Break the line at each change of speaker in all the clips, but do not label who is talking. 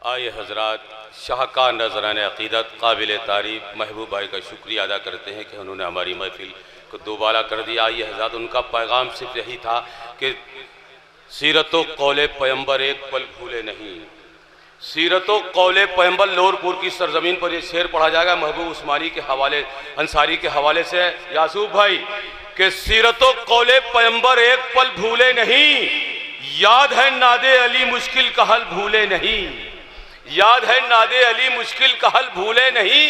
आइए हजरात, शाहकार नजरान अक़ीदत काबिल तारीफ़ महबूब भाई का शुक्रिया अदा करते हैं कि उन्होंने हमारी महफिल को दोबारा कर दिया। आइए हजरात, उनका पैगाम सिर्फ यही था कि सीरतो कौले पैगंबर एक पल भूले नहीं। सीरतो कौले पैगंबर, लोरपुर की सरजमीन पर यह शेर पढ़ा जाएगा महबूब उस्मानी के हवाले, अंसारी के हवाले से यासूफ भाई, कि सीरतो कौले पैगंबर एक पल भूले नहीं, याद है नादे अली मुश्किल का हल भूले नहीं, याद है नादे अली मुश्किल का हल भूले नहीं।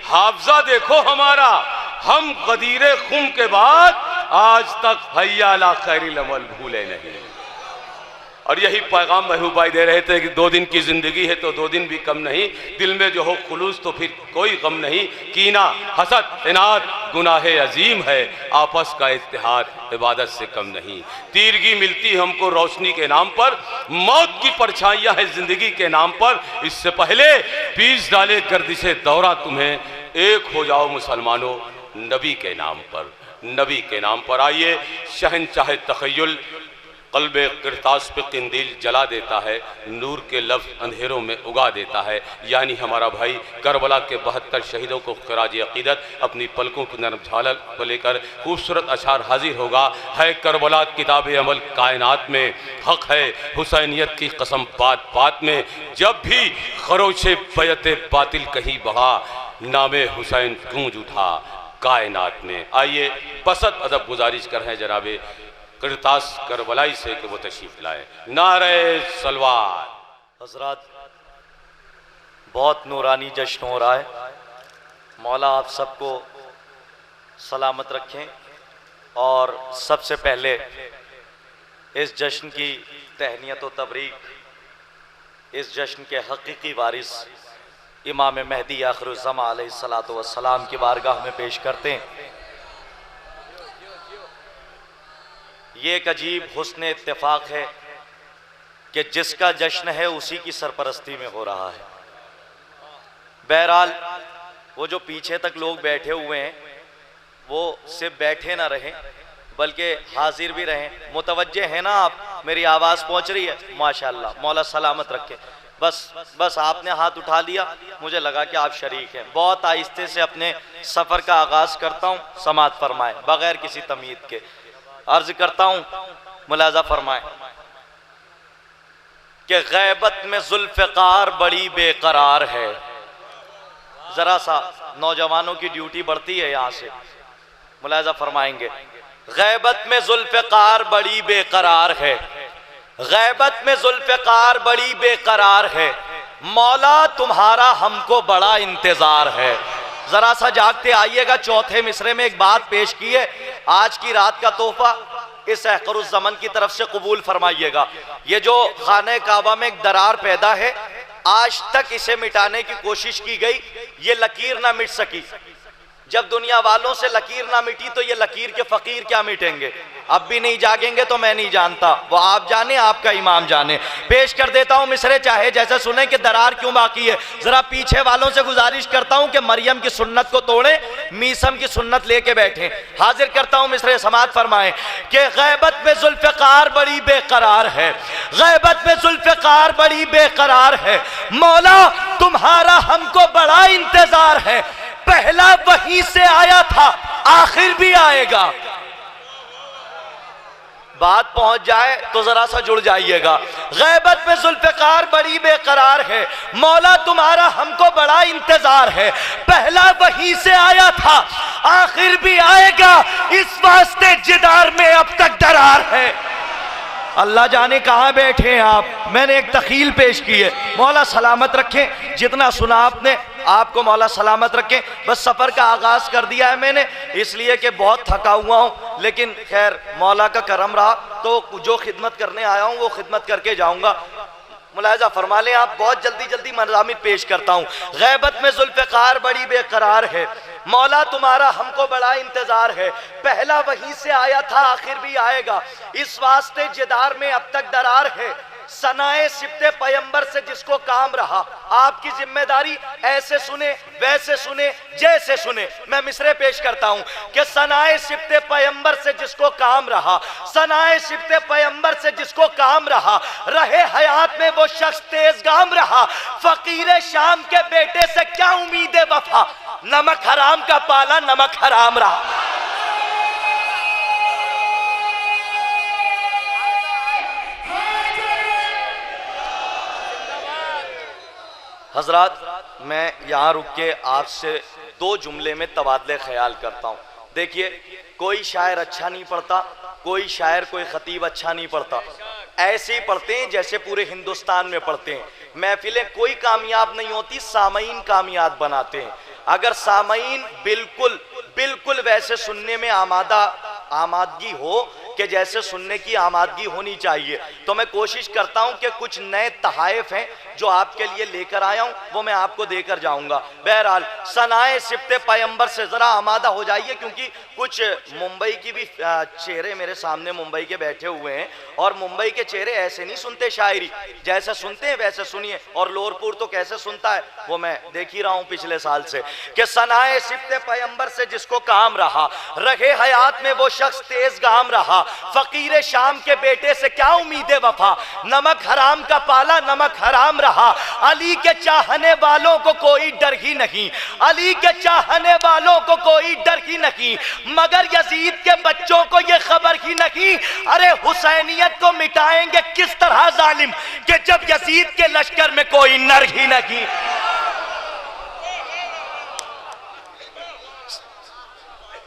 हाफजा देखो हमारा, हम गदीरे खुम के बाद आज तक हैया अला खैरिल अमल भूले नहीं। और यही पैगाम महबूब भाई दे रहे थे कि 2 दिन की जिंदगी है तो 2 दिन भी कम नहीं, दिल में जो हो खुलूस तो फिर कोई गम नहीं, कीना हसद इनाद गुनाह अजीम है, आपस का इत्तेहाद इबादत से कम नहीं। तीरगी मिलती हमको रोशनी के नाम पर, मौत की परछाइयाँ है जिंदगी के नाम पर, इससे पहले पीस डाले गर्दिशे दौरा तुम्हें, एक हो जाओ मुसलमानों नबी के नाम पर, नबी के नाम पर। आइए, शहनशाह तखय्युल क़ल्बे किरतास पे किंदील जला देता है, नूर के लफ्ज़ अंधेरों में उगा देता है। यानी हमारा भाई करबला के 72 शहीदों को ख़िराज अक़ीदत अपनी पलकों की नरम झालक को लेकर खूबसूरत अशार हाजिर होगा। है करबला किताब अमल कायनात में, हक़ है हुसैनियत की कसम बात बात में, जब भी खरोशे बैत बातिल कहीं बढ़ा, नामे हुसैन गूंज उठा कायनात में। आइए, बसत अदब गुजारिश कर हैं जनाबे किरतास करबलाई से कि वो तशरीफ लाए। नारे सलवार।
हजरात, बहुत नूरानी जश्न हो रहा है, मौला आप सबको सलामत रखें। और सबसे पहले इस जश्न की तहनीत व तबरीक इस जश्न के हकीकी वारिस इमाम महदी आखिरुज़्ज़मा अलैहिस्सलातु वस्सलाम की बारगाह में पेश करते हैं। ये एक अजीब हुस्न इत्तेफाक है कि जिसका जश्न है उसी की सरपरस्ती में हो रहा है। बहरहाल, वो जो पीछे तक लोग बैठे हुए हैं वो सिर्फ बैठे ना रहें बल्कि हाजिर भी रहें। मुतवज्जे हैं ना आप? मेरी आवाज़ पहुंच रही है? माशाअल्लाह, मौला सलामत रखे। बस आपने हाथ उठा लिया, मुझे लगा कि आप शरीक हैं। बहुत आहिस्ते से अपने सफ़र का आगाज़ करता हूँ, समात फरमाएं बग़ैर किसी तमीद के। अर्ज करता हूं, मुलाजा फरमाएं कि गैबत में जुल्फ़िकार बड़ी बेकरार है। जरा सा नौजवानों की ड्यूटी बढ़ती है यहां से, मुलाजा फरमाएंगे। गैबत में जुल्फ़िकार बड़ी बेकरार है, गैबत में जुल्फ़िकार बड़ी बेकरार है, मौला तुम्हारा हमको बड़ा इंतजार है। जरा सा जागते आइएगा। चौथे मिसरे में एक बात पेश की है, आज की रात का तोहफा इस अहक़रुज़्ज़मन की तरफ से कबूल फरमाइएगा। ये जो खाने काबा में एक दरार पैदा है, आज तक इसे मिटाने की कोशिश की गई, ये लकीर ना मिट सकी। जब दुनिया वालों से लकीर ना मिटी तो ये लकीर के फकीर क्या मिटेंगे? अब भी नहीं जागेंगे तो मैं नहीं जानता, वो आप जाने, आपका इमाम जाने। पेश कर देता हूँ मिसरे, चाहे जैसे सुने कि दरार क्यों बाकी है। जरा पीछे वालों से गुजारिश करता हूँ कि मरियम की सुन्नत को तोड़े, मीसम की सुन्नत लेके बैठे। हाजिर करता हूँ मिसरे, समात फरमाएं कि गैबत में जुल्फ़िकार बड़ी बेकरार है, गैबत में जुल्फ़िकार बड़ी बेकरार है, मौला तुम्हारा हमको बड़ा इंतजार है। पहला वहीं से आया था, आखिर भी आएगा। बात पहुंच जाए तो जरा सा जुड़ जाइएगा। गैबत में जुल्फ़िकार बड़ी बेकरार है, मौला तुम्हारा हमको बड़ा इंतजार है। पहला वहीं से आया था, आखिर भी आएगा, इस वास्ते जिदार में अब तक दरार है। अल्लाह जाने कहाँ बैठे हैं आप। मैंने एक तखील पेश की है, मौला सलामत रखें। जितना सुना आपने, आपको मौला सलामत रखें। बस सफ़र का आगाज़ कर दिया है मैंने, इसलिए कि बहुत थका हुआ हूँ, लेकिन खैर मौला का करम रहा तो जो खिदमत करने आया हूँ वो खिदमत करके जाऊँगा। मुलाहिज़ा फरमा लें आप, बहुत जल्दी जल्दी मज़ामिन पेश करता हूँ। गैबत में जुल्फ़िकार बड़ी बेकरार है, मौला तुम्हारा हमको बड़ा इंतजार है। पहला वहीं से आया था, आखिर भी आएगा, इस वास्ते जिदार में अब तक दरार है। सनाए सिब्ते पैगंबर से जिसको काम रहा, आपकी जिम्मेदारी ऐसे सुने वैसे सुने जैसे सुने। मैं मिसरे पेश करता हूं कि सनाए सिब्ते पैगंबर से जिसको काम रहा, सनाए सिब्ते पैगंबर से जिसको काम रहा, रहे हयात में वो शख्स तेजगाम रहा। फकीर शाम के बेटे से क्या उम्मीद वफा, नमक हराम का पाला नमक हराम रहा। हजरात, मैं यहाँ रुक के आपसे दो जुमले में तबादले ख्याल करता हूँ। देखिए, कोई शायर अच्छा नहीं पढ़ता, कोई शायर कोई खतीब अच्छा नहीं पढ़ता, ऐसे ही पढ़ते हैं जैसे पूरे हिंदुस्तान में पढ़ते हैं। महफिलें कोई कामयाब नहीं होती, सामईन कामयाब बनाते हैं। अगर सामईन बिल्कुल बिल्कुल वैसे सुनने में आमादगी हो कि जैसे सुनने की आमादगी होनी चाहिए, तो मैं कोशिश करता हूं कि कुछ नए तहाइफ हैं जो आपके लिए लेकर आया हूं, वो मैं आपको देकर जाऊंगा। बहरहाल, सनाए सिब्ते पैगंबर से जरा आमादा हो जाइए, क्योंकि कुछ मुंबई की भी चेहरे मेरे सामने मुंबई के बैठे हुए हैं, और मुंबई के चेहरे ऐसे नहीं सुनते शायरी, जैसे सुनते हैं वैसे सुनिए। और लोरपुर तो कैसे सुनता है वो मैं देख ही रहा हूं पिछले साल से, कि सनाए सिब्ते पैगंबर से जिसको काम रहा, रहे हयात में वो शख्स तेजगाम रहा। फकीर शाम के बेटे से क्या उम्मीद वफा, नमक हराम का पाला नमक हराम रहा। अली के चाहने वालों को कोई डर ही नहीं, अली के चाहने वालों को कोई डर ही नहीं, मगर यजीद के बच्चों को ये खबर ही नहीं, अरे हुसैनियत को मिटाएंगे किस तरह जालिम, कि जब यजीद के लश्कर में कोई नर ही नहीं।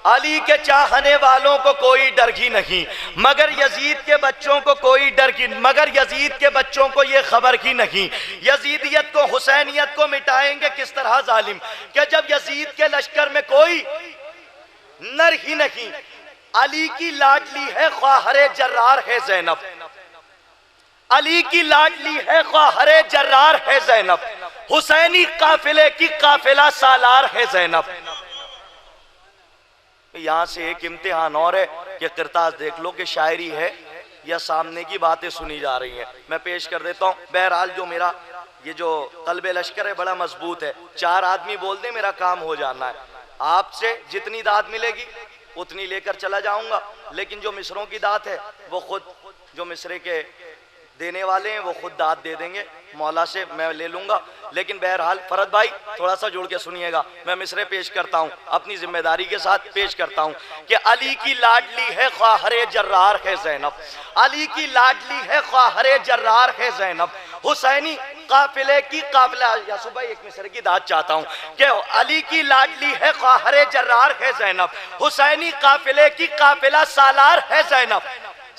अली के चाहने वालों को कोई डर ही नहीं, मगर यजीद के बच्चों को कोई डर ही, मगर यजीद के बच्चों को ये खबर ही नहीं, यजीदियत को हुसैनियत को मिटाएंगे किस तरह जालिम, कि जब यजीद के लश्कर में कोई नर ही नहीं। अली की लाडली है ख्वाहरे जर्रार है ज़ैनब, अली की लाडली है ख्वाहरे जर्रार है ज़ैनब, हुसैनी काफिले की काफिला सालार है ज़ैनब। यहां से एक इम्तिहान और है कि किरतास देख लो कि शायरी है या सामने की बातें सुनी जा रही हैं। मैं पेश कर देता हूं। बहरहाल, जो मेरा ये जो कल्बे लश्कर है बड़ा मजबूत है, 4 आदमी बोल दे मेरा काम हो जाना है। आपसे जितनी दाद मिलेगी उतनी लेकर चला जाऊंगा, लेकिन जो मिसरों की दात है वो खुद, जो मिसरे के देने वाले हैं वो खुद दाद दे देंगे, मौला से मैं ले लूंगा। लेकिन बहरहाल फरद भाई थोड़ा सा जुड़ के सुनिएगा, मैं मिसरे पेश करता हूं, अपनी जिम्मेदारी के साथ पेश करता हूं कि अली की लाडली है ख्वाहरे जर्रार है ज़ैनब, अली की लाडली है ख्वाहरे जर्रार है ज़ैनब, हुसैनी काफिले की काफिला। या सुबह एक मिसरे की दाद चाहता हूं कि अली की लाडली है ख्वाहरे जर्रार है ज़ैनब, हुसैनी काफिले की काफिला सालार है ज़ैनब।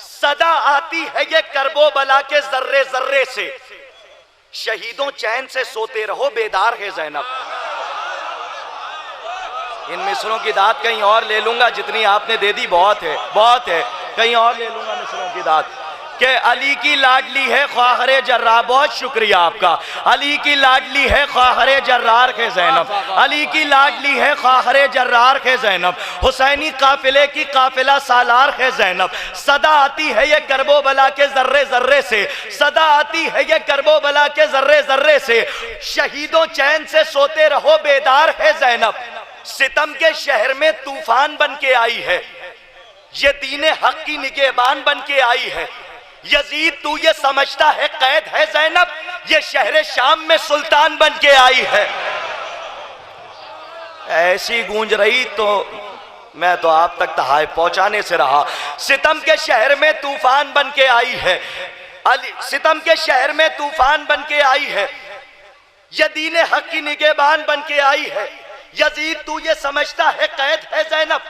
सदा आती है ये करबो बला के जर्रे जर्रे से, शहीदों चैन से सोते रहो बेदार है ज़ैनब। इन मिसरों की दाद कहीं और ले लूंगा, जितनी आपने दे दी बहुत है, बहुत है, कहीं और ले लूंगा मिसरों की दाद। कि अली की लाडली है ख्वाहरे जर्रार, बहुत शुक्रिया आपका, अली की लाडली है ख्वाहरे जर्रार है ज़ैनब, अली की लाडली है ख्वाहरे जर्रार है ज़ैनब, हुसैनी काफिले की काफिला सालार है ज़ैनब। सदा आती है ये करबो बला के जर्रे जर्रे से, सदा आती है ये करबो बला के जर्रे जर्रे से, शहीदों चैन से सोते रहो बेदार है ज़ैनब। सितम के शहर में तूफान बन के आई है, ये दीने हक की निगहबान बन के आई है। यजीद तू ये समझता है कैद है ज़ैनब, ये शहर शाम में सुल्तान बन के आई है। ऐसी गूंज रही तो मैं तो आप तक तहाइफ पहुंचाने से रहा। सितम के शहर में तूफान बन के आई है, अली सितम के शहर में तूफान बन के आई है, ये दीने हक की निगहबान बन के आई है। यजीद तू ये समझता है कैद है ज़ैनब,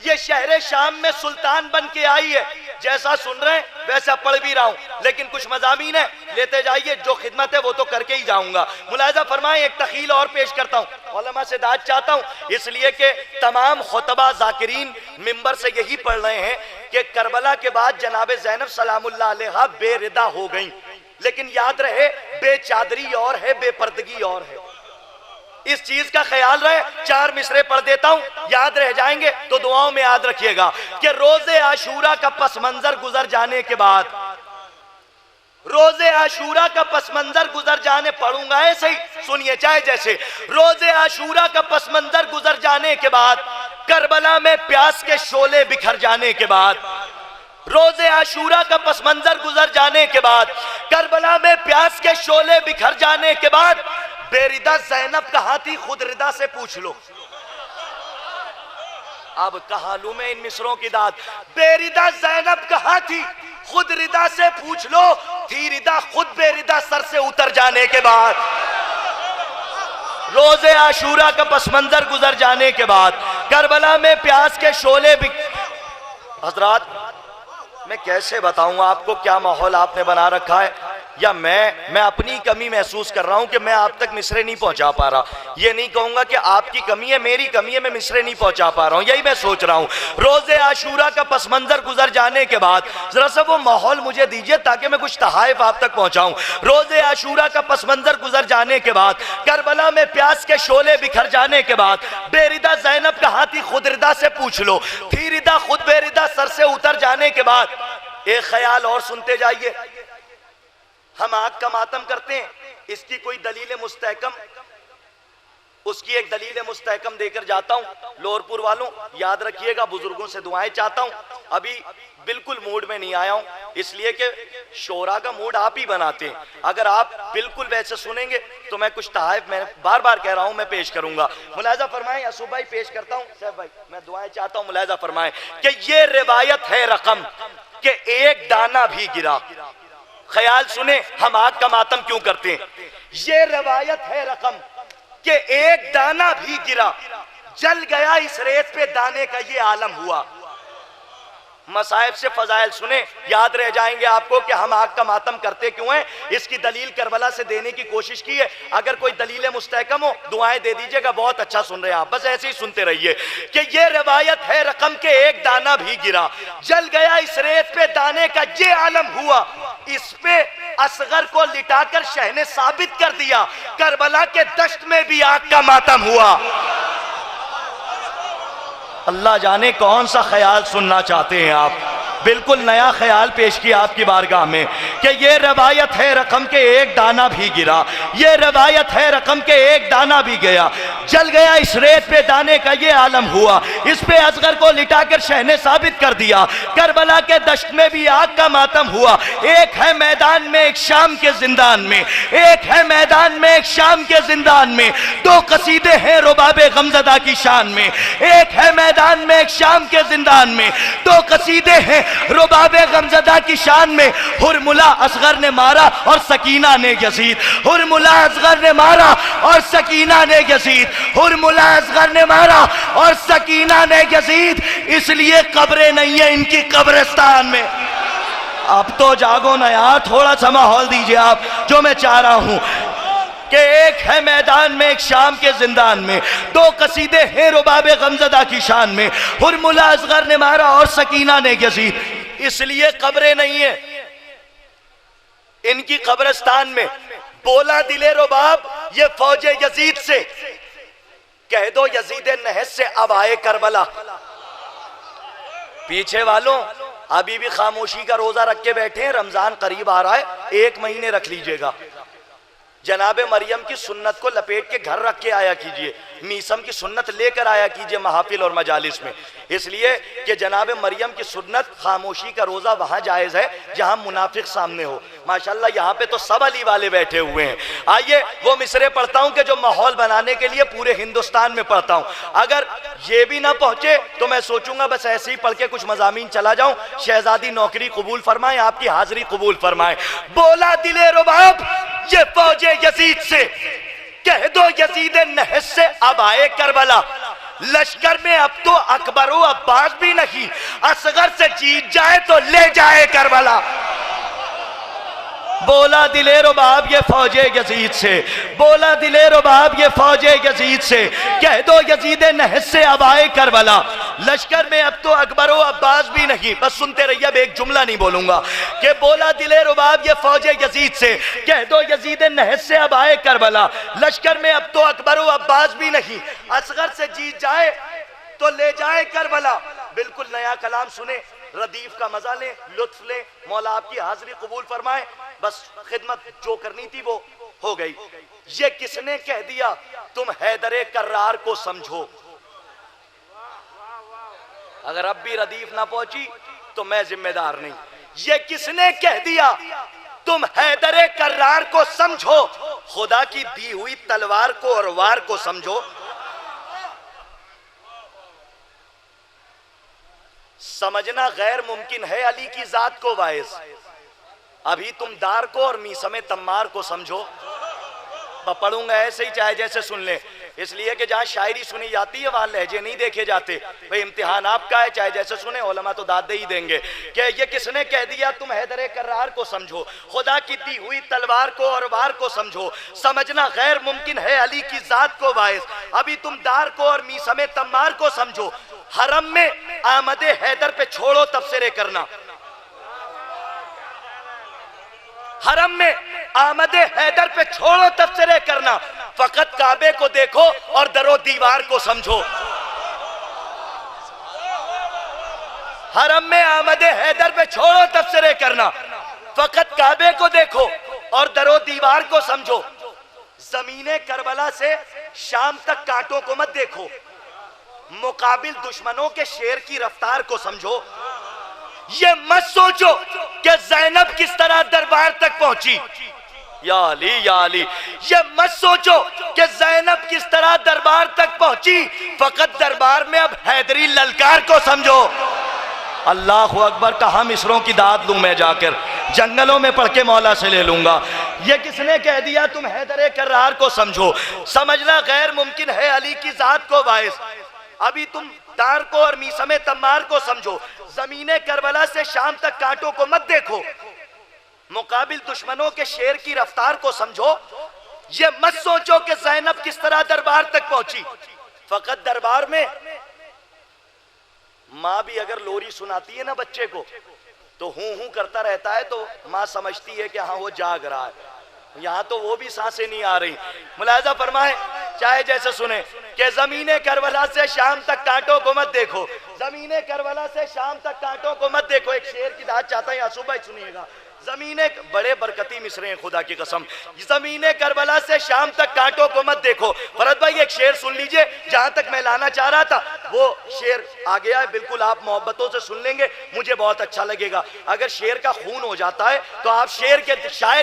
ये शहर शाम में सुल्तान बन के आई है। जैसा सुन रहे हैं वैसा पढ़ भी रहा हूं, लेकिन कुछ मज़ामीन है लेते जाइए, जो खिदमत है वो तो करके ही जाऊंगा। मुलाहिज़ा फरमाएं, एक तखील और पेश करता हूं, उलमा से दाद चाहता हूं, इसलिए कि तमाम खुतबा ज़ाकिरीन मिंबर से यही पढ़ रहे हैं कि करबला के बाद जनाब ज़ैनब सलामुल्लाह अलैहा बेरिदा हो गई, लेकिन याद रहे बेचादरी और है बेपर्दगी और है, इस चीज का ख्याल रहे। 4 मिसरे पढ़ देता हूं, याद रह जाएंगे तो दुआओं में याद रखिएगा कि रोजे आशूरा का पस मंजर गुजर जाने के बाद, रोजे आशूरा का पस मंजर गुजर जाने, पढ़ूंगा ऐसे ही सुनिए चाहे जैसे। रोजे आशूरा का पस मंजर गुजर जाने के बाद, करबला में प्यास के शोले बिखर जाने के बाद, रोजे आशूरा का पस मंजर गुजर जाने के बाद, करबला में प्यास के शोले बिखर जाने के बाद, बेरिदा ज़ैनब कहाँ थी खुद रिदा से पूछ लो। अब कहा लूं मैं इन मिसरों की दाद। बेरिदा ज़ैनब कहाँ थी खुद रिदा से पूछ लो, थी रिदा खुद बेरिदा सर से उतर जाने के बाद। रोजे आशूरा का पस मंजर गुजर जाने के बाद, करबला में प्यास के शोले भी। हजरात मैं कैसे बताऊं आपको क्या माहौल आपने बना रखा है, या मैं अपनी कमी महसूस कर रहा हूं कि मैं आप तक मिसरे नहीं पहुंचा पा रहा। ये नहीं कहूंगा कि आपकी कमी है, मेरी कमी है, मैं मिसरे नहीं पहुंचा पा रहा हूं, यही मैं सोच रहा हूं। रोजे आशूरा का पस मंजर गुजर जाने के बाद जरा सा वो माहौल मुझे दीजिए ताकि मैं कुछ तहाइफ आप तक पहुंचाऊं। रोजे आशूरा का पस मंजर गुजर जाने के बाद, करबला में प्यास के शोले बिखर जाने के बाद, बेरिदा ज़ैनब कहाँ थी खुद रिदा से पूछ लो, थी रिदा खुद बेरिदा सर से उतर जाने के बाद। एक ख्याल और सुनते जाइए। हम आग का मातम करते हैं, इसकी कोई दलील मुस्तहकम, उसकी एक दलील मुस्तहकम देकर जाता हूं। लोरपुर वालों याद रखिएगा, बुजुर्गों से दुआएं चाहता हूं। अभी बिल्कुल मूड में नहीं आया हूं, इसलिए कि शोरा का मूड आप ही बनाते हैं। अगर आप बिल्कुल वैसे सुनेंगे तो मैं कुछ तहाइफ, मैं बार बार कह रहा हूं, मैं पेश करूंगा। मुलाजा फरमाएं, असूब भाई पेश करता हूं, साहब भाई मैं दुआएं चाहता हूं, मुलाजा फरमाएं कि ये रिवायत है रकम कि एक दाना भी गिरा। ख्याल सुने, हम आग का मातम क्यों करते हैं। ये रवायत है रकम कि एक दाना भी गिरा, जल गया इस रेत पे दाने का ये आलम हुआ। मसाइब से फजाइल सुने, याद रह जाएंगे आपको कि हम आग का मातम करते क्यों हैं। इसकी दलील करबला से देने की कोशिश की है। अगर कोई दलील मुस्तहकम हो दुआएं दे दीजिएगा, बहुत अच्छा सुन रहे हैं आप, बस ऐसे ही सुनते रहिए कि ये रिवायत है रकम के एक दाना भी गिरा, जल गया इस रेत पे दाने का ये आलम हुआ। इस पे असगर को लिटाकर शह ने साबित कर दिया, करबला के दश्त में भी आग का मातम हुआ। अल्लाह जाने कौन सा ख्याल सुनना चाहते हैं आप। बिल्कुल नया ख्याल पेश किया आपकी बारगाह में कि ये रवायत है रकम के एक दाना भी गिरा, ये रवायत है रकम के एक दाना भी गया, जल गया इस रेत पे दाने का ये आलम हुआ। इस पे असगर को लिटाकर शह ने साबित कर दिया, करबला के दश्त में भी आग का मातम हुआ। एक है मैदान में एक शाम के जिंदान में, एक है मैदान में एक शाम के जिंदान में, दो कसीदे हैं रुबाबे गमज़दा की शान में। एक है मैदान में एक शाम के जिंदान में, दो कसीदे हैं रुबाबे गमज़दा की शान में। हुरमुला असगर ने मारा और सकीना ने यजीद, हुरमुला असगर ने मारा और सकीना ने यजीद, हुरमुला असगर ने मारा और सकीना ने यजीद। इसलिए कब्रें नहीं है इनकी कब्रिस्तान में। अब तो जागो ना यार, थोड़ा सा माहौल दीजिए आप, जो मैं चाह रहा हूं कि एक है मैदान में एक शाम के जिंदान में, दो कसीदे हैं रुबाबे गमज़दा की शान में, हुरमुला असगर ने मारा और सकीना ने यजीद। इसलिए कब्रें नहीं है इनकी कब्रिस्तान में। बोला दिले रुबाब ये फौजे यजीद से, कह दो यजीद नहस से अब आए करबला। पीछे वालों अभी भी खामोशी का रोजा रख के बैठे हैं, रमजान करीब आ रहा है, 1 महीने रख लीजिएगा। जनाबे मरियम की सुन्नत को लपेट के घर रख के आया कीजिए, मीसम की सुन्नत लेकर आया कीजिए महफिल और मजालिस में, इसलिए कि जनाबे मरियम की सुन्नत खामोशी का रोजा वहां जायज है जहां मुनाफिक सामने हो। माशाल्लाह यहाँ पे तो सब अली वाले बैठे हुए हैं। आइए वो मिसरे पढ़ता हूं कि जो माहौल बनाने के लिए पूरे हिंदुस्तान में पढ़ता हूं। अगर ये भी ना पहुंचे तो मैं सोचूंगा बस ऐसे ही पढ़ के कुछ मजामीन चला जाऊं। शहजादी नौकरी कबूल फरमाए, आपकी हाजिरी कबूल फरमाए। बोला दिले रुबाब ये फौजे यजीद से, कह दो यजीद नहस से अब आए करबला। लश्कर में अब तो अकबर व अब्बास भी नहीं, असगर से जीत जाए तो ले जाए करबला। बोला दिले रुबाब ये फौजे यजीद से, बोला दिले रुबाब ये फौजे यजीद से, कह दो यजीद नहस से अब आए करबला। लश्कर में अब तो अकबर व अब्बास भी नहीं, बस सुनते रहिए, अब एक जुमला नहीं बोलूंगा कि बोला दिले रुबाब ये फौजे यजीद से, कह दो यजीद नहस से अब आए करबला। लश्कर में अब तो अकबर व अब्बास भी नहीं, असगर से जीत जाए तो ले जाए करबला। बिल्कुल नया कलाम सुने, रदीफ का मजा लें, लुत्फ लें, मौला आपकी हाजिरी कबूल फरमाए। बस खिदमत जो करनी थी वो हो गई। ये किसने कह दिया तुम हैदरे कर्रार को समझो? अगर अब भी रदीफ ना पहुंची तो मैं जिम्मेदार नहीं। ये किसने कह दिया तुम हैदरे कर्रार को समझो? खुदा की दी हुई तलवार को और वार को समझो। समझना गैर मुमकिन है अली की जात को वाइज। अभी तुम दार को और मीसमे तम्मार को समझो। पढ़ूंगा ऐसे ही चाहे जैसे सुन ले, इसलिए कि जहां शायरी सुनी जाती है वहां लहजे नहीं देखे जाते। भाई इम्तिहान आपका है, चाहे जैसे सुने, उलमा तो दाद दे ही देंगे कि ये किसने कह दिया तुम हैदरे कर्रार को समझो? खुदा की दी हुई तलवार को और वार को समझो। समझना गैर मुमकिन है अली की जात को वाइज। अभी तुम दार को और मीसमे तम्मार को समझो। हरम में आमदे हैदर पे छोड़ो तबसरे करना। हरम में आमदे हैदर पे छोड़ो तबसरे करना। फकत काबे को देखो और दरो दीवार को समझो। हरम में आमदे हैदर पे छोड़ो तबसरे करना। फकत काबे को देखो और दरो दीवार को समझो। जमीने करबला से शाम तक कांटों को मत देखो। मुकाबिल दुश्मनों के शेर की रफ्तार को समझो। ये मत सोचो कि ज़ैनब किस तरह दरबार तक पहुंची। या अली, ये मत सोचो कि ज़ैनब किस तरह दरबार तक पहुंची। फकत दरबार में अब हैदरी ललकार को समझो। अल्लाह अकबर। कहा मिसरों की दाद लूं मैं जाकर, जंगलों में पढ़ के मौला से ले लूंगा। ये किसने कह दिया तुम हैदरे कर्रार को समझो? समझना गैर मुमकिन है अली की जात को वाइस। अभी तुम दार को और मीसमे तम्मार को समझो। जमीने करबला से शाम तक कांटों को मत देखो। मुकाबिल दुश्मनों के शेर की रफ्तार को समझो। ये मत सोचो कि ज़ैनब किस तरह दरबार तक पहुंची। फकत दरबार में माँ भी अगर लोरी सुनाती है ना बच्चे को तो हूं करता रहता है, तो माँ समझती है कि हाँ वो जाग रहा है। यहाँ तो वो भी सांसें नहीं आ रही। मुलाजा फरमाए चाहे जैसे सुने कि जमीने करबला से शाम तक कांटों को मत देखो। जमीने करबला से शाम तक कांटों को मत देखो। एक शेर की दाद चाहता है, सुबह सुनिएगा। जमीने बड़े बरकती मिसरे हैं खुदा की कसम। जमीने करबला से शाम तक कांटों को मत देखो। फरद भाई एक शेर सुन लीजिए, जहां तक मैं लाना चाह रहा था वो शेर आ गया है। बिल्कुल आप मोहब्बतों से सुन लेंगे, मुझे बहुत अच्छा लगेगा। अगर शेर का खून हो जाता है तो आप शायर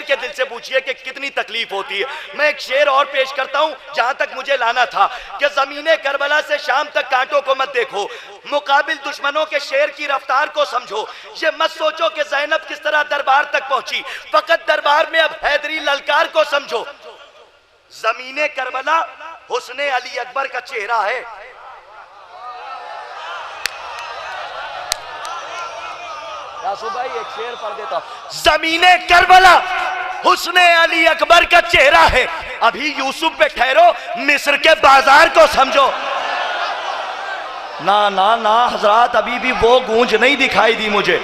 के दिल से पूछिए कि कितनी तकलीफ होती है। मैं एक शेर और पेश करता हूं जहां तक मुझे लाना था कि जमीने करबला से शाम तक कांटों को मत देखो। मुकाबिल दुश्मनों के शेर की रफ्तार को समझो। ये मत सोचो कि ज़ैनब किस तरह दरबार तक पहुंची। फकत दरबार में अब हैदरी ललकार को समझो। जमीने करबला हुस्ने अली अकबर का चेहरा है। भाई एक शेर पढ़ देता हूं। जमीने करबला हुस्ने अली अकबर का चेहरा है। अभी यूसुफ पे ठहरो, मिस्र के बाजार को समझो। ना ना ना हजरात, अभी भी वो गूंज नहीं दिखाई दी मुझे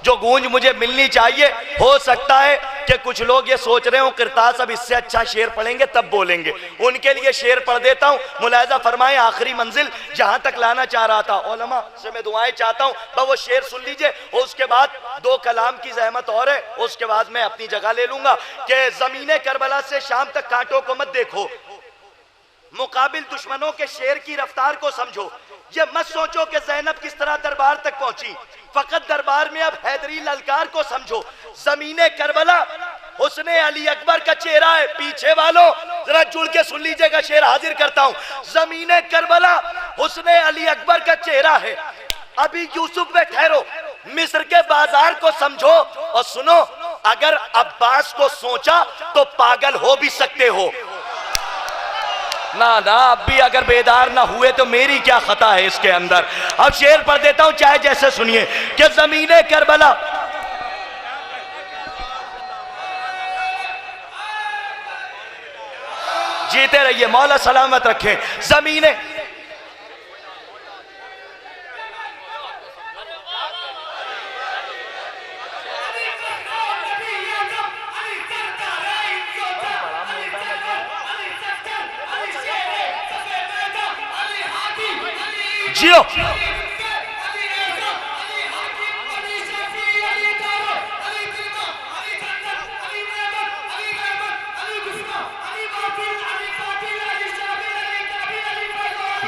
जो गूंज मुझे मिलनी चाहिए। हो सकता है कि कुछ लोग ये सोच रहे हो किरतास अब इससे अच्छा शेर पढ़ेंगे तब बोलेंगे। उनके लिए शेर पढ़ देता हूं। मुलाजा फरमाए आखिरी मंजिल जहां तक लाना चाह रहा था, उलमा से मैं दुआएं चाहता हूं। बस वो शेर सुन लीजिए और उसके बाद दो कलाम की जहमत और है, उसके बाद मैं अपनी जगह ले लूंगा कि जमीने करबला से शाम तक कांटों को मत देखो। मुकाबिल दुश्मनों के शेर की रफ्तार को समझो। ये मत सोचो कि ज़ैनब किस तरह दरबार तक पहुंची। फकत दरबार में अब हैदरी ललकार को समझो। जमीने करबला हुस्ने अली अकबर का चेहरा है। पीछे वालों जरा जुड़ के सुन लीजिएगा, शेर हाजिर करता हूं। जमीने करबला हुस्ने अली अकबर का चेहरा है। अभी यूसुफ में ठहरो, मिस्र के बाजार को समझो। और सुनो, अगर अब्बास को सोचा तो पागल हो भी सकते हो। ना ना, अब भी अगर बेदार ना हुए तो मेरी क्या खता है इसके अंदर। अब शेर पढ़ देता हूं, चाहे जैसे सुनिए कि जमीने करबला जीते रहिए, मौला सलामत रखे। जमीने जियो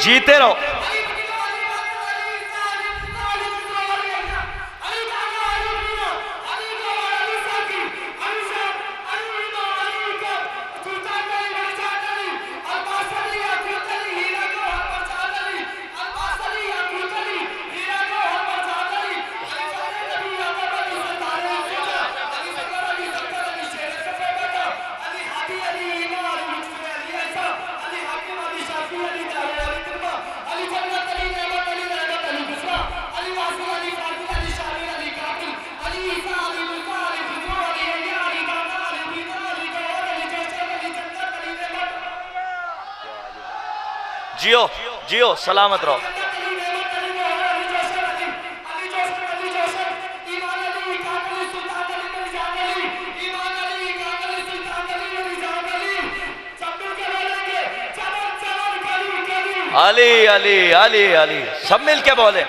जीते रहो। जियो जियो, सलामत रहो। अली अली अली अली, सब मिलके बोले।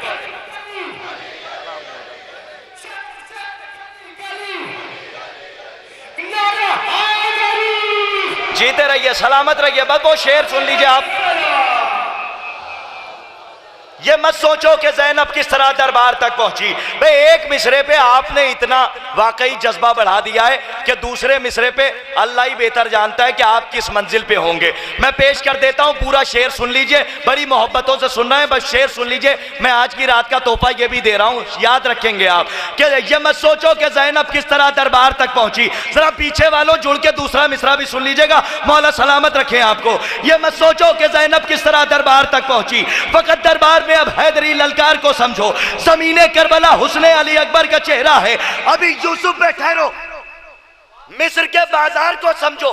जीते रहिए, सलामत रहिए। बस वो शेर सुन लीजिए आप। ये मत सोचो कि ज़ैनब किस तरह दरबार तक पहुंची। भाई एक मिसरे पे आपने इतना वाकई जज्बा बढ़ा दिया है कि दूसरे मिसरे पे अल्लाह ही बेहतर जानता है कि आप किस मंजिल पे होंगे। मैं पेश कर देता हूं, पूरा शेर सुन लीजिए, बड़ी मोहब्बतों से सुनना है, बस शेर सुन लीजिए। मैं आज की रात का तोहफा ये भी दे रहा हूं, याद रखेंगे आप कि ये मत सोचो कि ज़ैनब किस तरह दरबार तक पहुंची। जरा पीछे वालों जुड़ के दूसरा मिसरा भी सुन लीजिएगा, मौला सलामत रखे आपको। ये मत सोचो कि ज़ैनब किस तरह दरबार तक पहुंची, फकत दरबार में अब हैदरी ललकार को समझो। ज़मीने करबला हुस्ने अली अकबर का चेहरा है। अभी यूसुफ पे ठहरो, मिस्र के बाजार को समझो।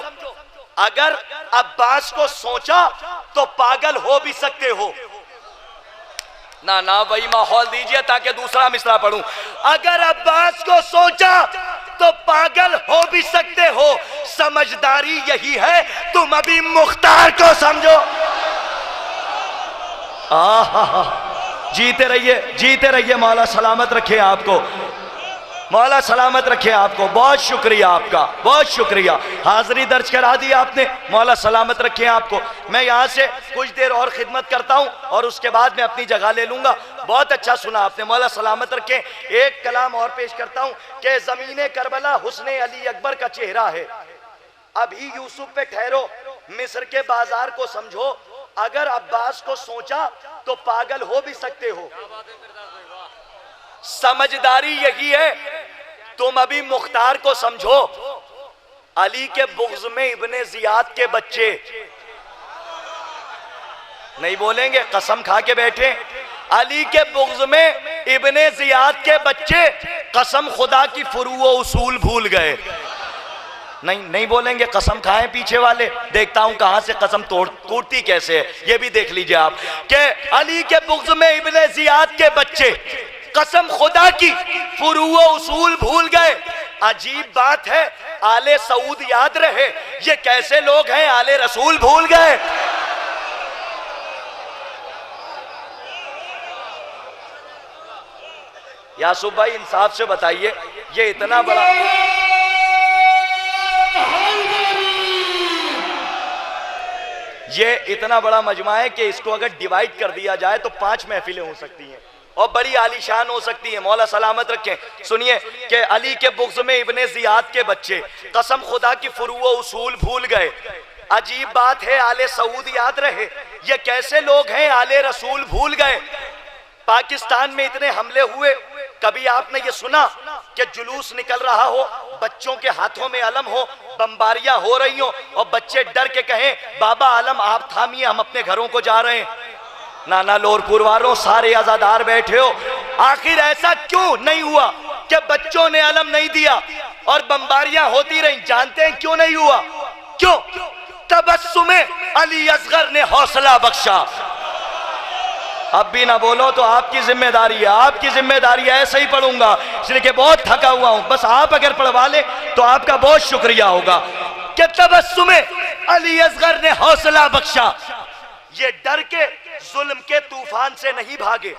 अगर अब्बास को सोचा तो पागल हो भी सकते हो। ना ना वही माहौल दीजिए ताकि दूसरा मिसरा पढ़ूं। अगर अब्बास को सोचा तो पागल हो भी सकते हो। समझदारी यही है, तुम अभी मुख्तार को समझो। जीते रहिए, जीते रहिए। मौला सलामत रखे आपको, मौला सलामत रखे आपको। बहुत शुक्रिया आपका, बहुत शुक्रिया। हाजिरी दर्ज करा दी आपने, मौला सलामत रखे आपको। मैं यहाँ से कुछ देर और खिदमत करता हूँ और उसके बाद मैं अपनी जगह ले लूँगा। बहुत अच्छा सुना आपने, मौला सलामत रखे। एक कलाम और पेश करता हूँ कि ज़मीने करबला हुस्ने अली अकबर का चेहरा है। अभी यूसुफ पे ठहरो, मिस्र के बाजार को समझो। अगर अब्बास को सोचा तो पागल हो भी सकते हो। समझदारी यही है, तुम अभी मुख्तार को समझो। अली के बुग़्ज़ में इब्ने ज़ियाद के बच्चे नहीं बोलेंगे, कसम खा के बैठे। अली के बुग़्ज़ में इब्ने ज़ियाद के बच्चे कसम खुदा की फुरू उसूल भूल गए। नहीं बोलेंगे, कसम खाएं पीछे वाले। देखता हूं कहां से कसम टूटती कैसे है, ये भी देख लीजिए आप कि अली के बुग़्ज़ में इब्ने ज़ियाद के बच्चे कसम खुदा की फुरू उसूल भूल गए। अजीब बात है, आले सऊद याद रहे, ये कैसे लोग हैं आले रसूल भूल गए। यासूफ भाई इंसाफ से बताइए, ये इतना बड़ा मजमा है कि इसको अगर डिवाइड कर दिया जाए तो 5 महफिलें हो सकती हैं और बड़ी आलीशान हो सकती है। मौला सलामत रखें। सुनिए कि अली के बुग़्ज़ में इब्ने ज़ियाद के बच्चे कसम खुदा की फुरू उसूल भूल गए। अजीब बात है, आले सऊद याद रहे, ये कैसे लोग हैं आले रसूल भूल गए। पाकिस्तान में इतने हमले हुए, कभी आपने ये सुना कि जुलूस निकल रहा हो, बच्चों के हाथों में अलम हो, बमबारियां हो रही हो और बच्चे डर के कहें बाबा आलम आप थामिए, हम अपने घरों को जा रहे हैं। नाना लोरपुर वालों सारे आजादार बैठे हो, आखिर ऐसा क्यों नहीं हुआ कि बच्चों ने अलम नहीं दिया और बमबारियां होती रही? जानते हैं क्यों नहीं हुआ? क्यों? तबस्सुमे अली असगर ने हौसला बख्शा। अब भी ना बोलो तो आपकी जिम्मेदारी है, आपकी जिम्मेदारी है। ऐसे ही पढ़ूंगा इसलिए कि बहुत थका हुआ हूं, बस आप अगर पढ़वा ले तो आपका बहुत शुक्रिया होगा कि तबस्सुमे अली असगर ने हौसला बख्शा। ये डर के जुल्म के तूफान से नहीं भागे।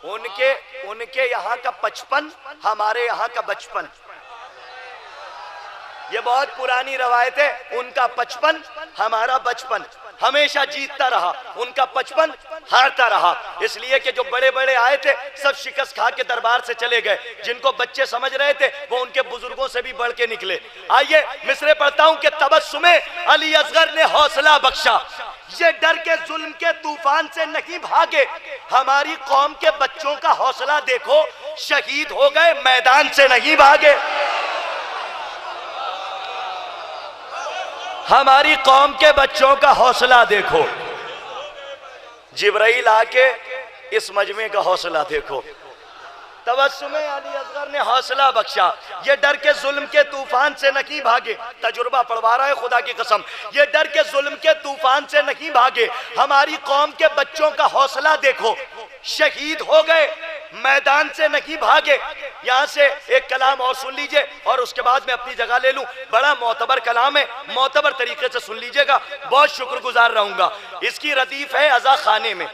उनके यहां का 55, हमारे यहां का बचपन। ये बहुत पुरानी रवायत है, उनका 55 हमारा बचपन। हमेशा जीतता रहा, उनका 55 हारता रहा। इसलिए कि जो बड़े बड़े आए थे सब शिकस्त खा के दरबार से चले गए, जिनको बच्चे समझ रहे थे वो उनके बुजुर्गों से भी बढ़ के निकले। आइए मिसरे पढ़ता हूं कि तबस्सुमे अली असगर ने हौसला बख्शा, ये डर के जुल्म के तूफान से नहीं भागे, हमारी कौम के बच्चों का हौसला देखो, शहीद हो गए मैदान से नहीं भागे। हमारी कौम के बच्चों का हौसला देखो, जिब्राइल आके इस मजमे का हौसला देखो। तबस्सुमे अली असगर ने हौसला बख्शा, ये डर के जुल्म के तूफान से नहीं भागे। तजुर्बा पढ़वा रहा है खुदा की कसम, ये डर के जुल्म के तूफान से नहीं भागे, हमारी कौम के बच्चों का हौसला देखो, शहीद हो गए मैदान से नहीं भागे। यहां से एक कलाम और सुन लीजिए और उसके बाद मैं अपनी जगह ले लूं। बड़ा मोतबर कलाम है, मोतबर तरीके से सुन लीजिएगा, बहुत शुक्रगुजार रहूंगा। इसकी रदीफ है अज़ा खाने में।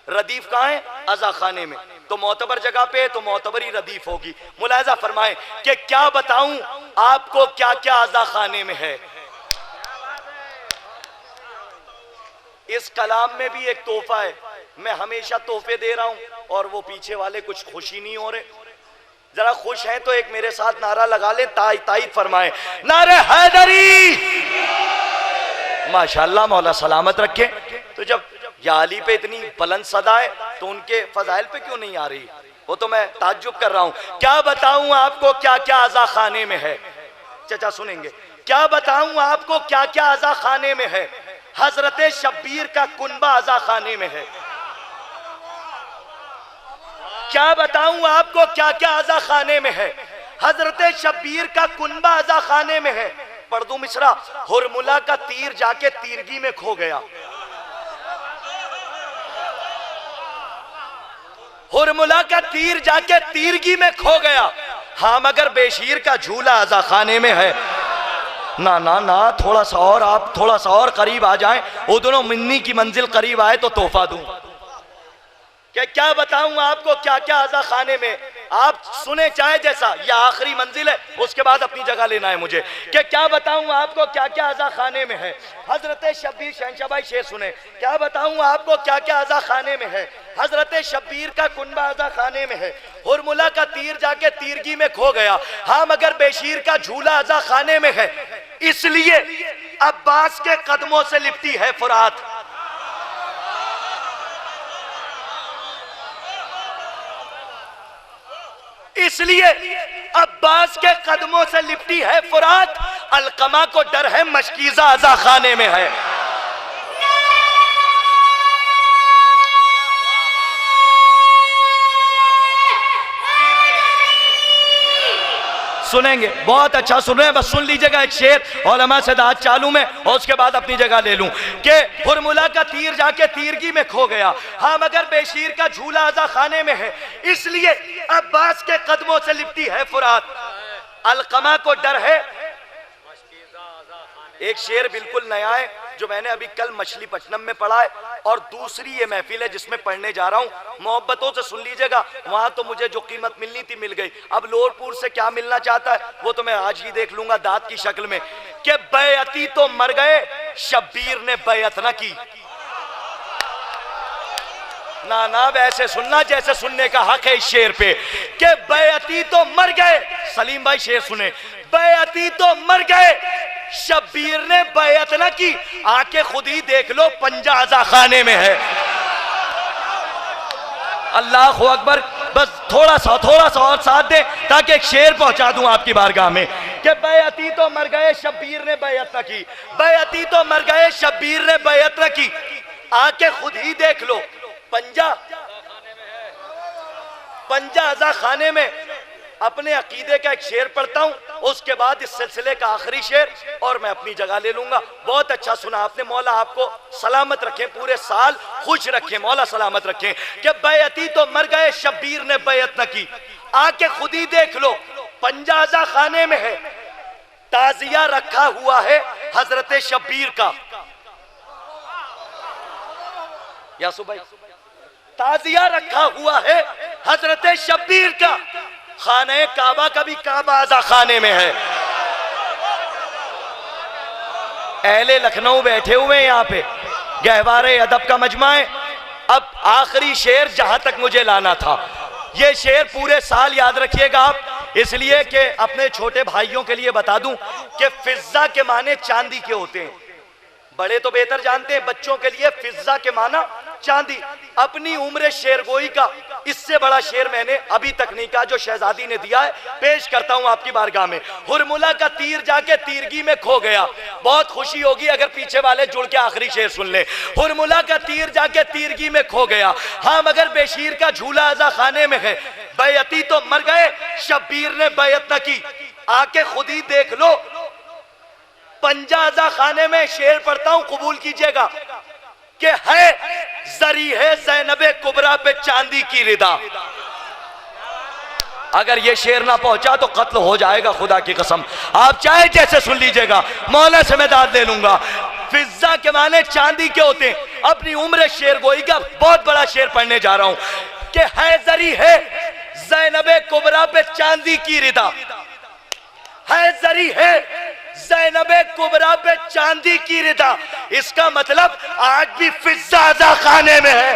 रदीफ कहाँ है? अज़ा खाने में। तो मोतबर जगह पे तो मोतबरी रदीफ होगी। मुलाहिजा फरमाएं कि क्या बताऊं आपको क्या क्या अज़ा खाने में है। इस कलाम में भी एक तोहफा है। मैं हमेशा तोहफे दे रहा हूं और वो पीछे वाले कुछ खुशी नहीं हो रहे। जरा खुश हैं तो एक मेरे साथ नारा लगा ले, ताईद फरमाएं, नारे हैदरी। माशाअल्लाह, मौला सलामत रखे। तो जब या अली पे इतनी बुलंद सदा है तो उनके फजाइल पे क्यों नहीं आ रही? वो तो मैं ताज्जुब कर रहा हूं। क्या बताऊं आपको क्या क्या अज़ा खाने में है। चाचा सुनेंगे, क्या बताऊं आपको क्या क्या अज़ा खाने में है। हजरत शब्बीर का कुनबा अज़ा खाने में है। क्या बताऊं आपको क्या क्या अज़ा खाने में है। हजरत शब्बीर का कुनबा अज़ा खाने में है। पढ़ दूं मिसरा, हुरमुला का तीर जाके तीरगी में खो गया। हुरमुला का तीर जाके तीरगी में खो गया। हाँ मगर बेशीर का झूला अज़ा खाने में है। ना ना ना, थोड़ा सा और, आप थोड़ा सा और करीब आ जाएं, वो दोनों मिन्नी की मंजिल करीब आए तो तोहफा दूं। क्या बताऊं आपको क्या क्या अज़ा खाने में। आप सुने चाहे जैसा, यह आखिरी मंजिल है, उसके बाद अपनी जगह लेना है मुझे। कि क्या बताऊं आपको क्या क्या अज़ा खाने में है। हजरत शब्बीर, शहंशाह भाई शेर सुने, क्या बताऊं आपको क्या क्या अज़ा खाने में है। हजरत शब्बीर का कुनबा अज़ा खाने में है। हुरमुला का तीर जाके तीरगी में खो गया। हाँ मगर बेशीर का झूला अज़ा खाने में है। इसलिए अब्बास के कदमों से लिपटी है फुरात। इसलिए अब्बास के कदमों से लिपटी है फुरात। अलकमा को डर है मशकीज़ा अज़ा खाने में है। सुनेंगे, बहुत अच्छा सुन रहे हैं, बस सुन लीजिएगा एक शेर उलमा से दाद चालू में और उसके बाद अपनी जगह ले लूं। कि हुरमुला का तीर जाके तीरगी में खो गया। हाँ मगर बेशीर का झूला अज़ा खाने में है। इसलिए अब्बास के कदमों से लिपटी है फुरात। अलकमा को डर है। एक शेर बिल्कुल नया है जो मैंने अभी कल मछलीपट्टनम में पढ़ा है और दूसरी ये महफिल है जिसमें पढ़ने जा रहा हूं। मोहब्बतों से सुन लीजिएगा। वहां तो मुझे जो कीमत मिलनी थी मिल गई, अब लोरपुर से क्या मिलना चाहता है वो तो मैं आज ही देख लूंगा दात की शक्ल में। कि बैअती तो मर गए, शब्बीर ने बैअत न की। ना ना, वैसे सुनना जैसे सुनने का हक है इस शेर पे। कि बैअती तो मर गए, सलीम भाई शेर सुने, बैअती तो मर गए, शब्बीर ने बैअत न की, आके खुद ही देख लो पंजा अज़ा खाने में है। अल्लाह अकबर। बस थोड़ा सा और साथ दे ताकि एक शेर पहुंचा दूं आपकी बारगाह में। कि बैअती तो मर गए, शब्बीर ने बैअत न की। बैअती तो मर गए, शब्बीर ने बैअत न की, आके खुद ही देख लो पंजा अज़ा खाने में। अपने अकीदे का एक शेर पढ़ता हूं, उसके बाद इस सिलसिले का आखिरी शेर और मैं अपनी जगह ले लूंगा। बहुत अच्छा सुना आपने। मौला आपको सलामत रखे, पूरे साल खुश रखे, मौला सलामत रखे। कि बैअती तो मर गए, शब्बीर ने बैअत न की, आके खुद ही देख लो पंजा अज़ा खाने में है। ताजिया रखा हुआ है हजरत शब्बीर का। यासु भाई, ताजिया रखा हुआ है हजरत शब्बीर का। खाने काबा का भी काबा अज़ा खाने में है। अहले लखनऊ बैठे हुए हैं यहाँ पे, गहवारे अदब का मजमा है। अब आखिरी शेर जहां तक मुझे लाना था, ये शेर पूरे साल याद रखिएगा आप, इसलिए कि अपने छोटे भाइयों के लिए बता दूं कि फिज्जा के माने चांदी के होते हैं। बड़े तो बेहतर जानते हैं, बच्चों के लिए फिज्जा के माना चांदी। अपनी उम्र शेरगोई का इससे बड़ा शेर मैंने अभी तक नहीं कहा जो शहजादी ने दिया है, पेश करता हूं आपकी बारगाह में। हुरमुला का तीर जाके तीरगी में खो गया। बहुत खुशी होगी अगर पीछे वाले जुड़ के आखिरी शेर सुन ले। हुरमुला का तीर जाके तीरगी में खो गया, हाँ मगर बेशीर का झूला अजा खाने में है। बैयती तो मर गए, शब्बीर ने बैयत न की, आके खुद ही देख लो। पंजाजा खाने में शेर पढ़ता हूं, कबूल कीजिएगा कि है जरी है ज़ैनबे कुबरा पे चांदी की रिदा। अगर ये शेर ना पहुंचा तो कत्ल हो जाएगा, खुदा की कसम। आप चाहे जैसे सुन लीजिएगा, मौला से मैं दाद ले लूंगा। फिज्जा के माने चांदी के होते हैं। अपनी उम्र शेरगोई का बहुत बड़ा शेर पढ़ने जा रहा हूं कि है जरी है ज़ैनबे कुबरा पे चांदी की रिदा, है जरी है ज़ैनबे कुबरा पे चांदी की रिदा। इसका मतलब आज भी फिज्जा खाने में है,